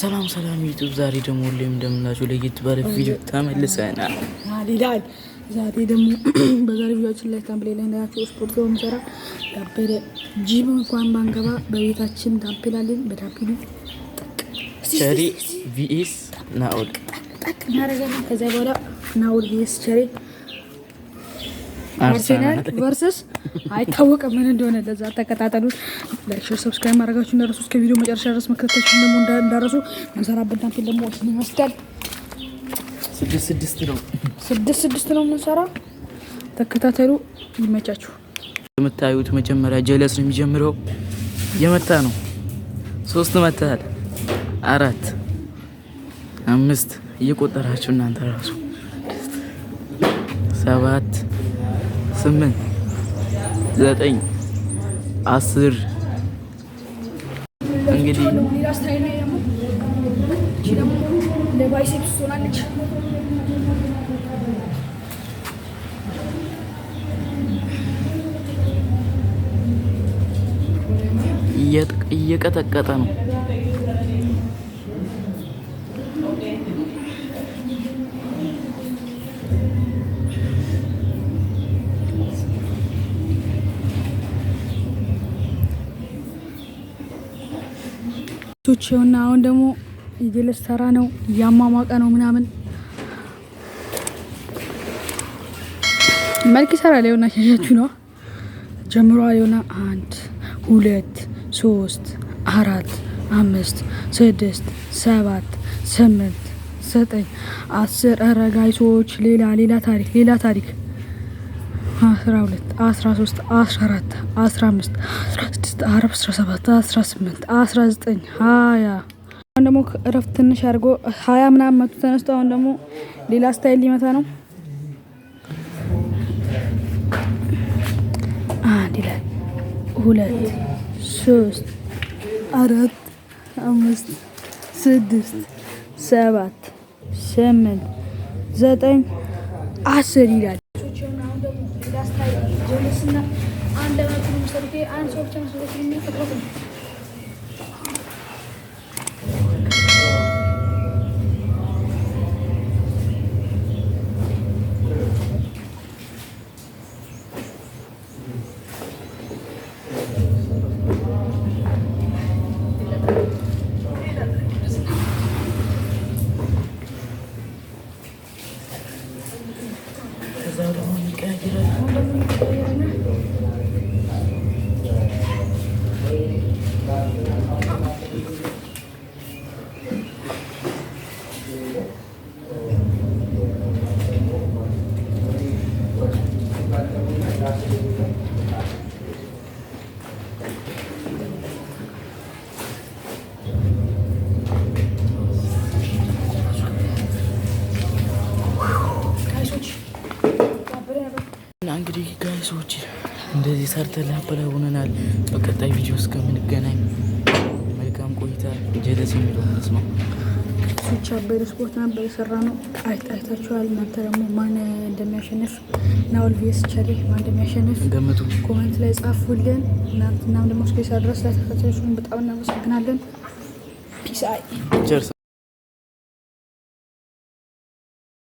ሰላም ዩቲዩብ ዛሬ ደግሞ ሁሌም እንደምናችሁ ለየት ባለ ቪዲዮ ተመልሰናል። ይላል ዛሬ ደግሞ በዛሬ ቪዲዮአችን ላይ ታምፕሌን ላይ እንዳያችሁ ስፖርት ነው የምንሰራ። ያበደ ጂም እንኳን ባንገባ በቤታችን ታምፕላለን። በታምፕሉ ቸሪ ቪኤስ ናኦል ጠቅ እናደርጋለን። ከዛ በኋላ ናኦል ቪኤስ ቸሪ አርሰናል ቨርሰስ አይታወቅም ምን እንደሆነ። ለዛ ተከታተሉ። ላይክ ሼር ሰብስክራይብ ማድረጋችሁን እንዳትረሱ። እስከ ቪዲዮ መጨረሻ ድረስ መከታተላችሁን ደግሞ እንዳትረሱ። እንሰራበት ታምፕል ደግሞ እሺ ይመስላል። 6 ነው የምንሰራው። ተከታተሉ። ይመቻችሁ። የምታዩት መጀመሪያ ጀለስ ነው የሚጀምረው። የመታ ነው 3 መታል 4 5 እየቆጠራችሁ እናንተ ራሱ 7 8 9 10 እንግዲህ ሌላ ስታይል ነው ደግሞ እቺ ደግሞ ለባይሴፕስ ሆናለች። እየቀጠቀጠ ነው። ቶቼውና አሁን ደግሞ የጀለስ ተራ ነው። እያሟሟቀ ነው ምናምን መልክ ይሰራል። የሆነ ሸያችሁ ነው ጀምሯል። የሆነ 1 2 3 4 5 6 7 8 9 10 አረጋይሶች ሌላ ታሪክ 12 13 14 15 16 17 18 19 20 አሁን ደግሞ እረፍት ትንሽ አድርጎ 20 ምናምን መቶ ተነስቶ አሁን ደግሞ ሌላ ስታይል ሊመታ ነው። አንድ ላይ 2 3 4 5 6 7 8 9 10 ይላል። ጀለስና አንድ አመት ነው ሰርቴ አንድ ሰው ብቻ ነው ሰርቴ የሚፈጥረው። እንግዲህ ጋይሶች እንደዚህ ሰርተን ላበላ ሆነናል። በቀጣይ ቪዲዮ እስከምንገናኝ መልካም ቆይታ። ጀለስ የሚለው ነው ሱቻ አበደ ስፖርት ነበር የሰራ ነው። አይታችኋል። እናንተ ደግሞ ማን እንደሚያሸንፍ ናኦል ቪኤስ ቸሪ ማን እንደሚያሸንፍ ገምቱ፣ ኮሜንት ላይ ጻፉልን። እናንተናም ደግሞ እስከ ድረስ ላይ ተከታተላችሁን በጣም እናመሰግናለን። ፒስ አይ ቸርስ